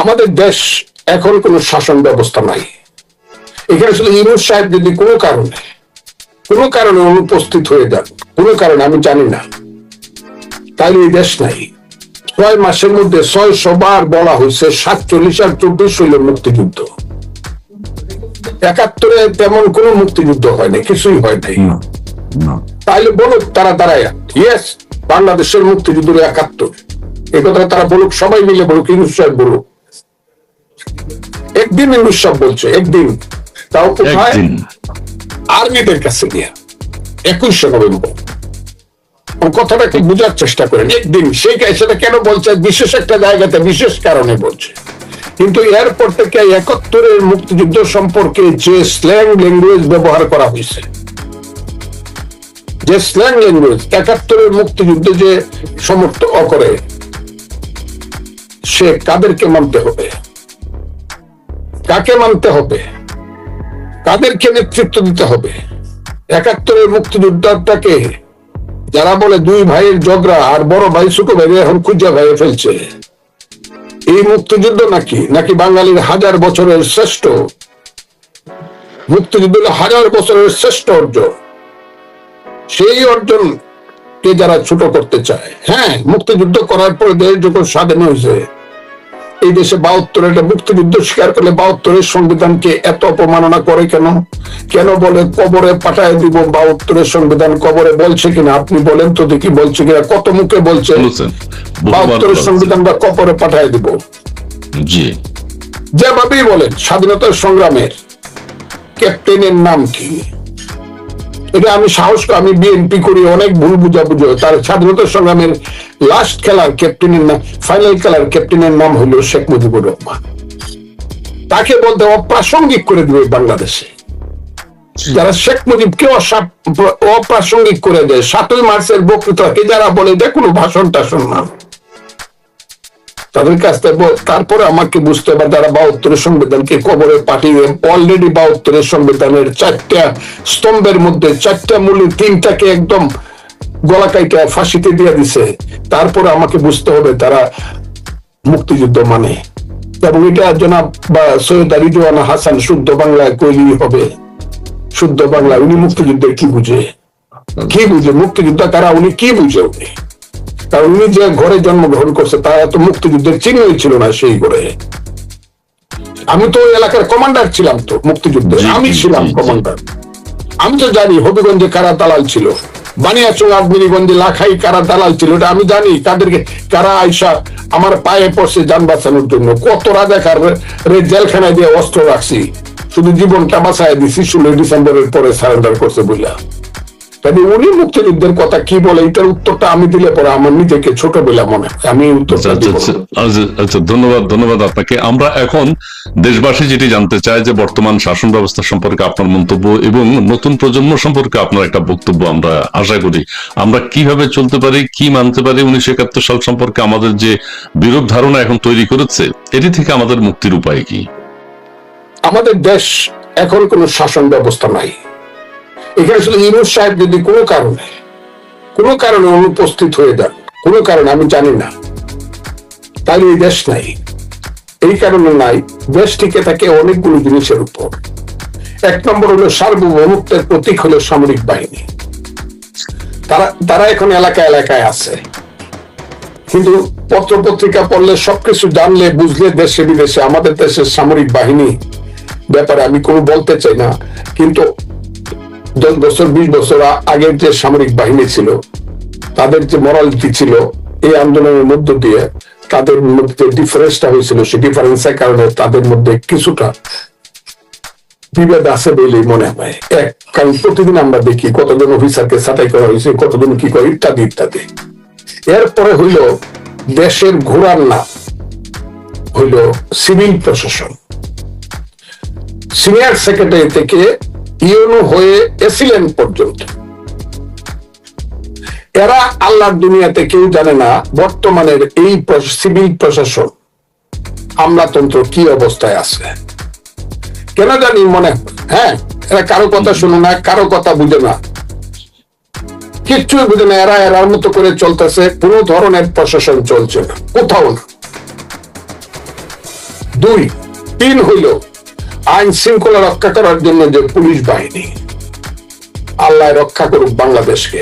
আমাদের দেশ এখন কোনো শাসন ব্যবস্থা নাই। এখানে শুধু ইউনূস সাহেব যদি কোনো কারণে অনুপস্থিত হয়ে যান, কোনো কারণে আমি জানি না, তাইলে এই দেশ নাই। 6 মাসের মধ্যে 600 বার বলা হয়েছে 47 আর 24 হইল মুক্তিযুদ্ধ। 71-এ তেমন কোনো মুক্তিযুদ্ধ হয় নাই, কিছুই হয় নাই। তাইলে বলুক তারা দাঁড়ায়, ইয়েস বাংলাদেশের মুক্তিযুদ্ধ 71, এই কথা তারা বলুক, সবাই মিলে বলুক, ইউনূস সাহেব বলুক। একদিন ইউনূস সাহেব বলছে, একদিন, তাও কোথায়? আর্মিদের কাছে গিয়া 21শে নভেম্বর। কথাটাকে বোঝার চেষ্টা করেন। একদিন সেটা কেন বলছে? বিশেষ একটা জায়গাতে বিশেষ কারণে বলছে। কিন্তু এরপর থেকে 71-এর মুক্তিযুদ্ধ সম্পর্কে যে স্ল্যাং ল্যাঙ্গুয়েজ ব্যবহার করা হয়েছে, যে স্ল্যাং ল্যাঙ্গুয়েজ 71-এর মুক্তিযুদ্ধে যে সমর্থন করে, সে কাদেরকে মানতে হবে, কাকে মানতে হবে, কাদেরকে নেতৃত্ব দিতে হবে? 71-এর মুক্তিযুদ্ধটাকে যারা বলে 2 ভাইয়ের ঝগড়া আর বড় ভাই ছোট ভাই এখন খুঁজা ভাইয়ে ফেলছে, এই মুক্তিযুদ্ধ নাকি বাঙালির 1000 বছরের শ্রেষ্ঠ মুক্তিযুদ্ধ, 1000 বছরের শ্রেষ্ঠ অর্জন। সেই অর্জনকে যারা ছোট করতে চায়, হ্যাঁ, মুক্তিযুদ্ধ করার পরে দেশ যখন স্বাধীন হয়েছে, এই দেশে 72 একটা মুক্তিযুদ্ধ স্বীকার করলে 72-এর সংবিধানকে এত অপমাননা করে কেন বলে কবরে পাঠায় দিব? 72-এর সংবিধান কবরে বলছে কিনা আপনি বলেন তো দেখি, বলছে কিনা? কত মুখে বলছে 72-এর সংবিধান বা কবরে পাঠায় দিব। যেভাবেই বলেন, স্বাধীনতার সংগ্রামের ক্যাপ্টেনের নাম কি? এটা আমি আমি বিএনপি করি, অনেক ভুল বুঝাবুঝি। তার স্বাধীনতার সংগ্রামের লাস্ট খেলার ক্যাপ্টেনের নাম, ফাইনাল খেলার ক্যাপ্টেনের নাম হইল শেখ মুজিবুর রহমান। তাকে বলতে অপ্রাসঙ্গিক করে দিবে বাংলাদেশে। যারা শেখ মুজিবকে অপ্রাসঙ্গিক করে দেয়, 7ই মার্চের বক্তৃতাকে যারা বলে এটা কোনো ভাষণ টাষণ না, তাদের কাছ থেকে তারপরে আমাকে বুঝতে হবে যারা 72-এর সংবিধানকে কবরে পাঠিয়ে অলরেডি 72-এর সংবিধানের 4টা স্তম্ভের মধ্যে 4টা মূল, 3টাকে একদম গলা কাইটা ফাঁসিতে দিয়ে দিছে, তারপরে আমাকে বুঝতে হবে তারা মুক্তিযুদ্ধ মানে। এবং এটা জনাব বা সৈয়দ রিজওয়ানা হাসান শুদ্ধ বাংলায় কইলেই হবে। শুদ্ধ বাংলা উনি মুক্তিযুদ্ধের কি বুঝে মুক্তিযুদ্ধ তারা, উনি কি বুঝে? উনি, কারণ উনি যে ঘরে জন্মগ্রহণ করছে তারা তো মুক্তিযুদ্ধের চিহ্নই ছিল না সেই ঘরে। আমি তো ওই এলাকার কমান্ডার ছিলাম, তো মুক্তিযুদ্ধে আমি ছিলাম কমান্ডার। আমি তো জানি হবিগঞ্জে কারা দালাল ছিল, বানিয়াচং আজমিরিগঞ্জে লাখাই কারা দালাল ছিল, এটা আমি জানি। কারা আইসা আমার পায়ে পড়ছে যান বাঁচানোর জন্য, কত রাজাকার জেলখানায় দিয়ে অস্ত্র রাখছি, শুধু জীবনটা বাঁচায় দিছি 16 ডিসেম্বরের পরে সারেন্ডার করছে বইলা। তাই উনি মুক্তিযুদ্ধের কথা কি বলে, এটার উত্তরটা আমি দিলে পরে আমার নিজেকে ছোট বলে মনে হয়। আমি আচ্ছা, ধন্যবাদ আপনাকে। আমরা এখন দেশবাসী যেটি জানতে চাই যে বর্তমান শাসন ব্যবস্থা সম্পর্কে আপনার মন্তব্য এবং নতুন প্রজন্ম সম্পর্কে আপনার একটা বক্তব্য আমরা আশা করি। আমরা কিভাবে চলতে পারি, কি মানতে পারি 1971 সাল সম্পর্কে আমাদের যে বিরূপ ধারণা এখন তৈরি করেছে, এটি থেকে আমাদের মুক্তির উপায় কি? আমাদের দেশ এখন কোনো শাসন ব্যবস্থা নাই। এখানে শুধু ইউনূস সাহেব যদি কোনো কারণে অনুপস্থিত হয়ে যান, কোনো কারণে আমি জানি না, তাহলে এই দেশ নাই। এই কারণে নাই, দেশ টিকে থাকে অনেকগুলো জিনিসের উপর। 1 নম্বর হলো সার্বভৌমত্বের প্রতীক হলো সামরিক বাহিনী। তারা এখন এলাকায় আছে, কিন্তু পত্র পত্রিকা পড়লে সবকিছু জানলে বুঝলে দেশে বিদেশে আমাদের দেশের সামরিক বাহিনী ব্যাপারে আমি কোনো বলতে চাই না, কিন্তু 10 বছর 20 বছর আগের যে সামরিক বাহিনী ছিল, তাদের যে মরালিটি ছিল, এই আন্দোলনের মধ্য দিয়ে তাদের মধ্যে ডিফারেন্সটা হয়েছিল। সেই ডিফারেন্সের কারণে তাদের মধ্যে কিছুটা বিভেদ আছে বলেই মনে হয়। কারণ প্রতিদিন আমরা দেখি কতজন অফিসারকে ছাঁটাই করা হয়েছে, কতজন কি করে, ইত্যাদি ইত্যাদি। এরপরে হইল দেশের ঘোড়ার নাম হইল সিভিল প্রশাসন। সিনিয়র সেক্রেটারি থেকে ইউনো হয়ে এসিলেন্ট পর্যন্ত এরা আল্লাহর দুনিয়াতে কেউ জানে না বর্তমানের এই সিভিল প্রশাসন আমলাতন্ত্র কি অবস্থায় আছে। কেন জানি মনে, হ্যাঁ, এরা কারো কথা শুনে না, কারো কথা বুঝে না, কিচ্ছুই বুঝে না। এরার মতো করে চলতেছে, কোন ধরনের প্রশাসন চলছে না, কোথাও না। তিন হইল আইন শৃঙ্খলা রক্ষা করার জন্য যে পুলিশ বাহিনী, আল্লাহ রক্ষা করুক বাংলাদেশকে,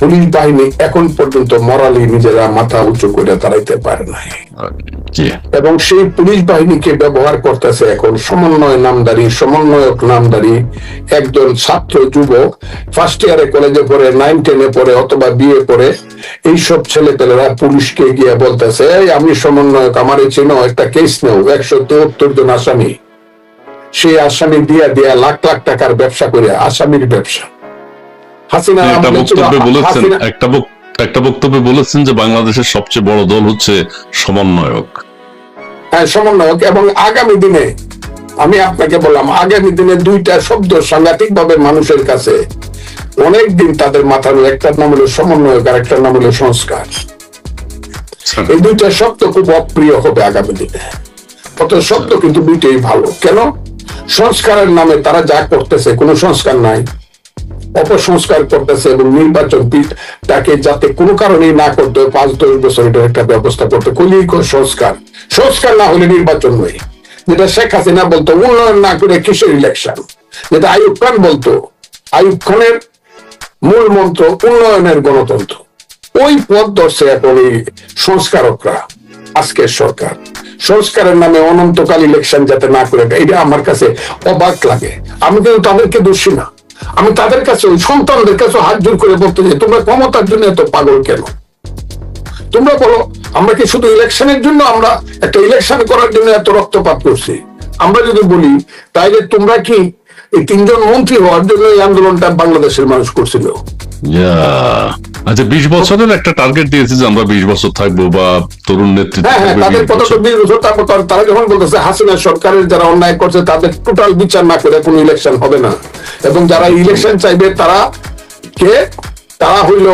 পুলিশ বাহিনী এখন পর্যন্ত মরালি নিজেরা মাথা উঁচু করে দাঁড়াইতে পারে নাই, এবং সেই পুলিশ বাহিনীকে ব্যবহার করতেছে এখন সমন্বয়ক নামদারি একজন ছাত্র যুবক, ফার্স্ট ইয়ারে কলেজে পড়ে, 9-10-এ পড়ে অথবা বিয়ে পড়ে, এইসব ছেলেপেলেরা পুলিশকে গিয়ে বলতেছে আমি সমন্বয়ক, আমারে চিনো, একটা কেস নেও, 173 জন আসামি, সেই আসামি দিয়া লাখ লাখ টাকার ব্যবসা করে, আসামির ব্যবসা। হাসিনা একটা বক্তব্যে বলেছেন যে বাংলাদেশের সবচেয়ে বড় দল হচ্ছে সমন্বয়ক। হ্যাঁ, সমন্বয়ক। এবং আগামী দিনে আমি আপনাকে বললাম, আগামী দিনে দুইটা শব্দ সাংঘাতিক ভাবে মানুষের কাছে অনেকদিন তাদের মাথার, একটার নাম হলো সমন্বয়ক আর একটার নাম হলো সংস্কার। এই দুইটা শব্দ খুব অপ্রিয় হবে আগামী দিনে। কত শব্দ কিন্তু দুইটাই ভালো। কেন? সংস্কারের নামে তারা যা করতেছে কোনো সংস্কার নাই, অপসংস্কার করতেছে, এবং নির্বাচন তাকে যাতে কোনো কারণেই না করতে 5-10 বছর এটার একটা ব্যবস্থা করতে। সংস্কার না হলে নির্বাচন নয়, যেটা শেখ হাসিনা বলতো উন্নয়ন না করে কিসের ইলেকশন, যেটা আইয়ুব খান বলতো, আইয়ুব খানের মূল মন্ত্র উন্নয়নের গণতন্ত্র। ওই পথ ধরছে এখন এই সংস্কারকরা, আজকের সরকার। সংস্কারের নামে অনন্তকাল ইলেকশন যাতে না করে, এটা আমার কাছে অবাক লাগে। আমি কিন্তু তাদেরকে দোষী না, আমি তাদের কাছে, ওই সন্তানদের কাছে হাত জোর করে বলতে চাই, তোমরা ক্ষমতার জন্য এত পাগল কেন? তোমরা বলো, আমরা কি শুধু ইলেকশনের জন্য, আমরা একটা ইলেকশন করার জন্য এত রক্তপাত করছি? আমরা যদি বলি তাইলে তোমরা কি এই 3 জন মন্ত্রী হওয়ার জন্য এই আন্দোলনটা বাংলাদেশের মানুষ করছিল? আচ্ছা, 20 বছরের একটা টার্গেট দিয়েছে যে আমরা 20 বছর থাকবো, বা তরুণ নেতৃত্ব। হ্যাঁ, তাদের কথা তো 20 বছর। তারপর তারা যখন বলতেছে হাসিনা সরকারের যারা অন্যায় করছে তাদের টোটাল বিচার না করে কোনো ইলেকশন হবে না, এবং যারা ইলেকশন চাইবে তারা হইল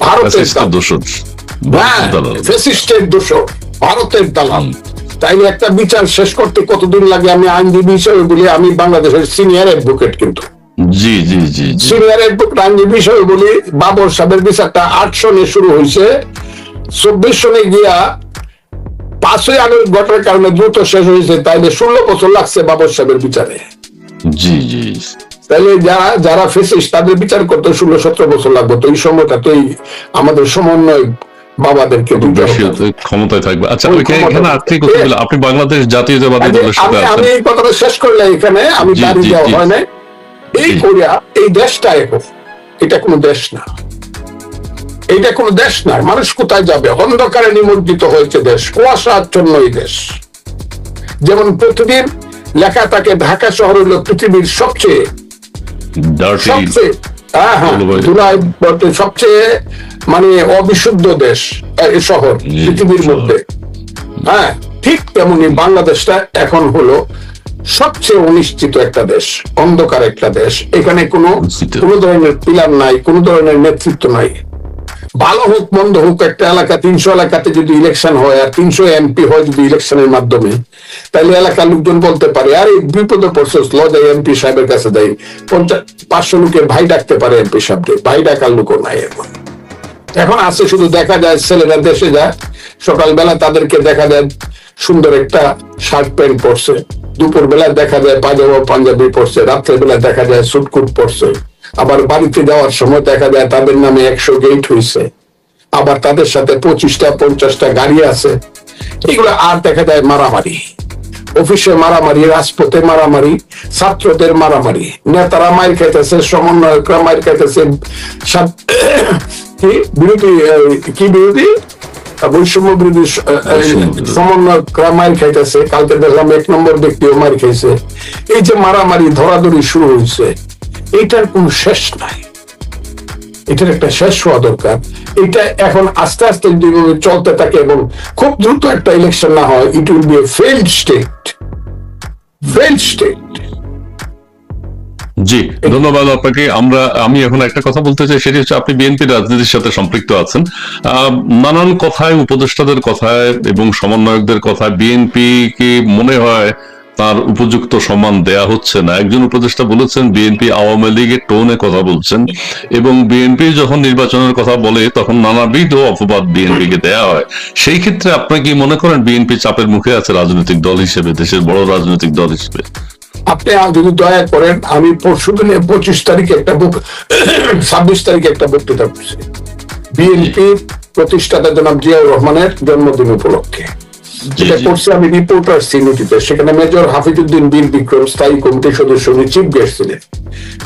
ভারতের দোষর, ফ্যাসিস্টের দোষর, ভারতের দালাল। তাইলে একটা বিচার শেষ করতে কতদিন লাগে? আমি আইনজীবী হিসেবে বলি, আমি বাংলাদেশের সিনিয়র অ্যাডভোকেট, কিন্তু সিনিয়র অ্যাডভোকেট আইনজীবী হিসেবে বলি, বাবর সাহেবের বিচারটা 8 সনে শুরু হয়েছে, 24 সনে গিয়া 5ই আগস্ট ঘটার কারণে দ্রুত শেষ হয়েছে। তাইলে 16 বছর লাগছে বাবর সাহেবের বিচারে। তাইলে যারা ফেসিস্ট তাদের বিচার করতে 16-17 বছর লাগবে। তো এই সময়টা তো আমাদের সমন্বয় বাবাদেরকে ক্ষমতায় থাকবে। আচ্ছা, আপনি বাংলাদেশ জাতীয়তাবাদী দলের সাথে আছেন। আমি এই কথাটা শেষ করলে এখানে আমি দাঁড়িয়ে যাওয়া হয় না। এই কোরিয়া, এই দেশটা এখন, এটা কোনো দেশ না, এটা কোনো দেশ না। মানুষ কোথায় যাবে? অন্ধকারে নিমজ্জিত হয়েছে দেশ, কুয়াশাচ্ছন্ন এই দেশ। যেমন প্রতিদিন লেখা থাকে ঢাকা শহর হলো পৃথিবীর সবচেয়ে সবচেয়ে মানে অবিশুদ্ধ দেশ, শহর পৃথিবীর মধ্যে। হ্যাঁ, ঠিক তেমনি বাংলাদেশটা এখন হলো সবচেয়ে অনিশ্চিত একটা দেশ, অন্ধকার একটা দেশ। এখানে কোনো ধরনের পিলার নাই, কোনো ধরনের নেতৃত্ব নাই। ভালো হোক মন্দ হোক, একটা এলাকা 300 এলাকাতে যদি ইলেকশন হয় আর 300 এমপি হয় যদি ইলেকশনের মাধ্যমে, তাহলে এলাকার লোকজন বলতে পারে আরে বিপদে পড়ছে, ল যাই এমপি সাহেবের কাছে যাই। 500 লোকের ভাই ডাকতে পারে এমপি সাহেবকে, ভাই ডাকার লোকও নাই এখন আছে। শুধু দেখা যায় ছেলেরা দেশে যায়, সকালবেলা তাদেরকে দেখা যায় সুন্দর একটা শার্ট প্যান্ট পরছে, দুপুর বেলা দেখা যায় পাজামা পাঞ্জাবি পরছে, রাত্রের বেলা দেখা যায় সুটকুট পরছে, আবার বাড়িতে যাওয়ার সময় দেখা যায় তাদের নামে 100 গেট হয়েছে, আবার তাদের সাথে 25টা-50টা গাড়ি আছে। এগুলো আর দেখা যায় মারামারি, অফিসে মারামারি, রাজপথে মারামারি, ছাত্রদের মারামারি, নেতারা মাইর খাইতেছে, সমন্বয়করা মাইর খাইতেছে, বিরোধী বৈষম্য বিরোধী সমন্বয়করা মাইর খাইতেছে। কালকে দেখলাম 1 নম্বর ব্যক্তিও মাইর খাইছে। এই যে মারামারি ধরাধরি শুরু হয়েছে, এটার কোন শেষ নাই, এটার একটা শেষ হওয়া দরকার। এটা এখন আস্তে আস্তে যদি চলতে থাকে এবং খুব দ্রুত একটা ইলেকশন না হয়, it will be a failed state. জি, ধন্যবাদ আপনাকে। আমি এখন একটা কথা বলতে চাই, সেটি হচ্ছে আপনি বিএনপি রাজনীতির সাথে সম্পৃক্ত আছেন। নানান কথায়, উপদেষ্টাদের কথায় এবং সমন্বয়কদের কথায় বিএনপি কি মনে হয় তার উপযুক্ত সম্মান দেয়া হচ্ছে না। একজন উপদেষ্টা বলেছেন বিএনপি আওয়ামী লীগের টোনে কথা বলছেন, এবং বিএনপি যখন নির্বাচনের কথা বলে তখন নানাবিধ অপবাদ বিএনপি কে দেয়া হয়। সেই ক্ষেত্রে আপনি কি মনে করেন বিএনপি চাপের মুখে আছে রাজনৈতিক দল হিসেবে, দেশের বড় রাজনৈতিক দল হিসেবে? আপনি যদি দয়া করেন, আমি পরশু দিনে 25 তারিখে একটা 26 তারিখে একটা বক্তৃতা করছি বিএনপি প্রতিষ্ঠাতা জনাব জিয়াউর রহমানের জন্মদিন উপলক্ষে। যেটা করছি আমি রিপোর্টার সিনিটিতে, সেখানে মেজর হাফিজউদ্দিন বীর বিক্রম স্থায়ী কমিটির সদস্য উনি চিফ গেস্ট ছিলেন।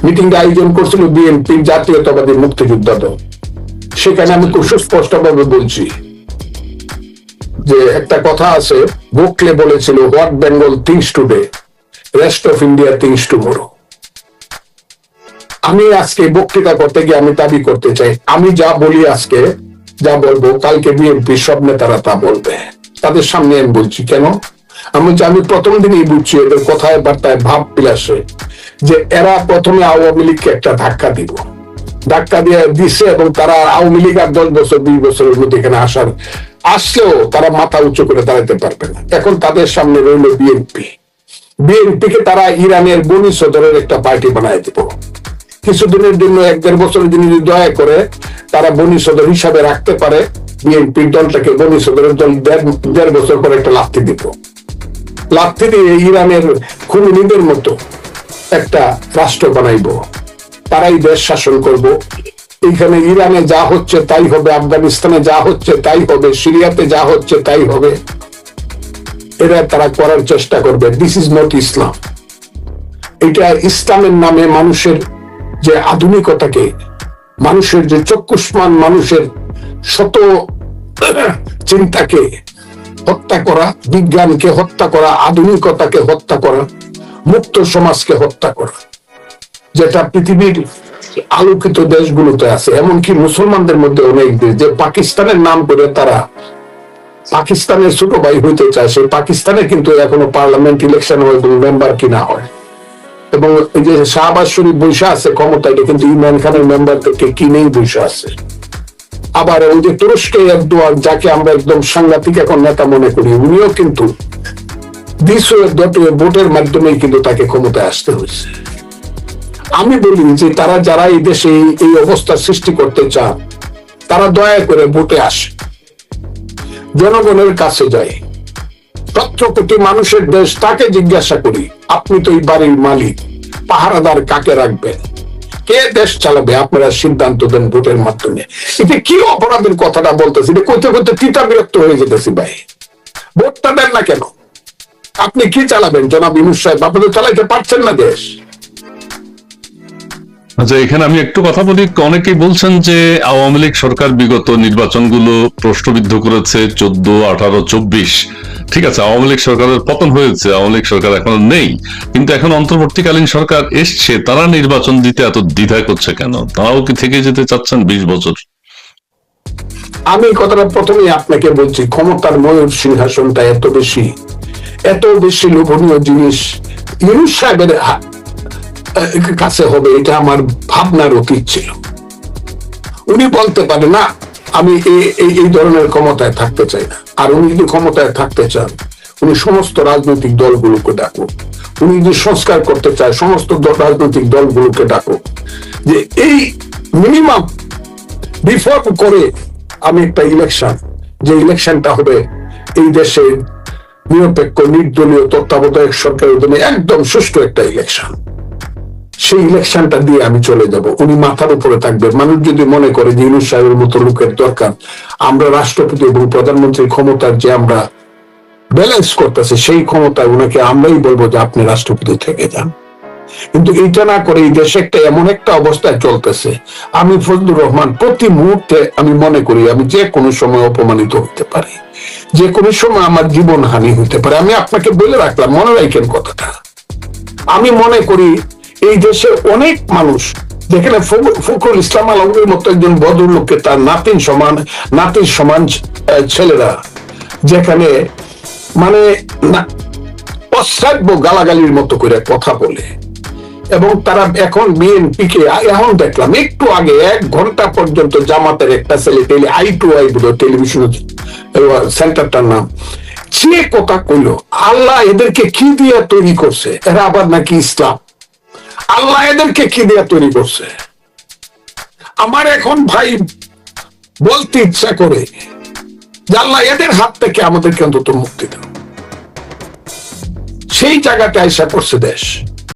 মিটিংটা আয়োজন করছিল বিএনপি জাতীয়তাবাদী মুক্তিযোদ্ধা দল। সেখানে আমি খুব সুস্পষ্ট ভাবে বলছি যে একটা কথা আছে, গোখলে বলেছিল, what Bengal things today rest of India things tomorrow. আমি আজকে বক্তৃতা করতে গিয়ে আমি দাবি করতে চাই, আমি যা বলি আজকে, যা বলবো কালকে বিএনপি সব নেতারা তা বলবে। তাদের সামনে আমি বলছি কেন, আমি প্রথম দিনই বুঝছি এদের কথায় বার্তায় ভাব বিলাসে যে এরা প্রথমে আওয়ামী লীগকে একটা ধাক্কা দিয়ে দিছে, এবং তারা আওয়ামী লীগ আর 10 বছর 20 বছরের মধ্যে এখানে আসলেও তারা মাথা উঁচু করে দাঁড়াতে পারবে না। এখন তাদের সামনে রইল বিএনপিকে তারা ইরানের বনি সদরের একটা পার্টি বানায় দিব। কিছুদিনের জন্য 1-1.5 বছরের জন্য যদি দয়া করে তারা বনি সদর হিসাবে রাখতে পারে, বিএনপির দলটাকে বনি সদরের দল 1.5 বছর পরে একটা লাথি দিয়ে ইরানের খুনিদের মতো একটা রাষ্ট্র বানাইব। তারাই দেশ শাসন করব। এইখানে ইরানে যা হচ্ছে তাই হবে, আফগানিস্তানে যা হচ্ছে তাই হবে, সিরিয়াতে যা হচ্ছে তাই হবে। এরা তারা করার চেষ্টা করবে। দিস ইজ নট ইসলাম। এটা ইসলামের নামে মানুষের যে আধুনিকতাকে, মানুষের যে চক্ষুষ্মান, মানুষের শত চিন্তাকে হত্যা করা, বিজ্ঞানকে হত্যা করা, আধুনিকতাকে হত্যা করা, মুক্ত সমাজকে হত্যা করা, যেটা পৃথিবীর আলোকিত দেশগুলোতে আছে, এমনকি মুসলমানদের মধ্যে অনেক দেশ, যে পাকিস্তানের নাম করে তারা পাকিস্তানের ছোট ভাই হইতে চায়। সেই পাকিস্তানে কিন্তু এখনো পার্লামেন্ট ইলেকশন হয়, মেম্বার কিনা হয়, এবং এই যে শাহবাজ শরীফ বৈশা আছে ক্ষমতায়, এটা কিন্তু ইমরান খানের মেম্বারদেরকে কিনেই বৈশা আছে। আবার ওই যে তুরস্কে এরদোয়ান, যাকে আমরা একদম সাংঘাতিক এখন নেতা মনে করি, উনিও কিন্তু ভোটের মাধ্যমে কিন্তু তাকে ক্ষমতায় আসতে হয়েছে। আমি বলি যে তারা যারা এই দেশে এই অবস্থা সৃষ্টি করতে চান, তারা দয়া করে ভোটে আসে, জনগণের কাছে যায়, 17 কোটি মানুষের দেশ, তাকে জিজ্ঞাসা করি, আপনি তো এই বাড়ির মালিক, পাহারাদার কাকে রাখবেন, কে দেশ চালাবে, আপনারা সিদ্ধান্ত দেন ভোটের মাধ্যমে। এটা কি অপরাধের কথাটা বলতেছি, এটা কইতে কইতে তিতা বিরক্ত হয়ে যেতেছি ভাই। ভোটটা দেন না কেন? আপনি কি চালাবেন জনাব ইউনূস সাহেব? আপনি তো চালাইতে পারছেন না দেশ। আচ্ছা, এখানে আমি একটু কথা বলি। অনেকেই বলছেন যে আওয়ামী লীগ সরকার বিগত নির্বাচনগুলো প্রশ্নবিদ্ধ করেছে, 14, 18, 24। ঠিক আছে, আওয়ামী লীগ সরকারের পতন হয়েছে, আওয়ামী লীগ সরকার এখন নেই, কিন্তু এখন অন্তর্বর্তীকালীন সরকার এসছে, তারা নির্বাচন দিতে এত দ্বিধায় করছে কেন? তারাও কি থেকে যেতে চাচ্ছেন 20 বছর? আমি কথাটা প্রথমেই আপনাকে বলছি, ক্ষমতার ময়ূর সিংহাসনটা এত বেশি লোভনীয় জিনিস ইউনূস সাহেবের কাছে হবে, এটা আমার ভাবনার অতীত ছিল। উনি বলতে পারে না আমি এই ধরনের ক্ষমতায় থাকতে চাই না। আর উনি যদি ক্ষমতায় থাকতে চান, উনি সমস্ত রাজনৈতিক দলগুলোকে ডাকুক। উনি যদি সংস্কার করতে চায়, সমস্ত রাজনৈতিক দলগুলোকে ডাকুক, যে এই মিনিমাম রিফর্ম করে আমি একটা ইলেকশন, যে ইলেকশনটা হবে এই দেশে নিরপেক্ষ, নির্দলীয়, তত্ত্বাবধায়ক সরকারের অধীনে একদম সুষ্ঠু একটা ইলেকশন, সেই ইলেকশনটা দিয়ে আমি চলে যাব। উনি মাথার উপরে থাকবে। মানুষ যদি মনে করে যে ইউনূস সাহেবের মতো লোকের দরকার, আমরা রাষ্ট্রপতি এবং প্রধানমন্ত্রীর ক্ষমতার যে আমরা ব্যালেন্স করতেছি, সেই ক্ষমতায় উনাকে আমরাই বলবো যে আপনি রাষ্ট্রপতি থেকে যান। কিন্তু এইটা না করে এই দেশে একটা এমন একটা অবস্থায় চলতেছে, আমি ফজলুর রহমান প্রতি মুহূর্তে আমি মনে করি আমি যে কোনো সময় অপমানিত হতে পারি, যে কোনো সময় আমার জীবন হানি হতে পারে। আমি আপনাকে বলে রাখলাম, মনে রাখেন কথাটা। আমি মনে করি এই দেশে অনেক মানুষ, যেখানে ফখরুল ইসলাম আলমগীর মতো একজন ভদ্রলোককে তার নাতির সমান ছেলেরা, যেখানে মানে অশ্রাব্য গালাগালির মতো করে কথা বলে, এবং তারা এখন বিএনপি কে, এখন দেখলাম একটু আগে 1 ঘন্টা পর্যন্ত জামাতের একটা ছেলে, I2I টেলিভিশন সেন্টারটার নাম, যে কথা কইলো, আল্লাহ এদেরকে কি দিয়ে তৈরি করছে, এরা আবার নাকি ইসলাম। আল্লাহ এদেরকে কি দিয়ে তৈরি করছে? আমার এখন ভাই বলতে ইচ্ছা করে যে আল্লাহ এদের হাত থেকে আমাদেরকে অন্তত মুক্তি দাও। সেই জায়গাতে আইসা পড়ছে দেশ।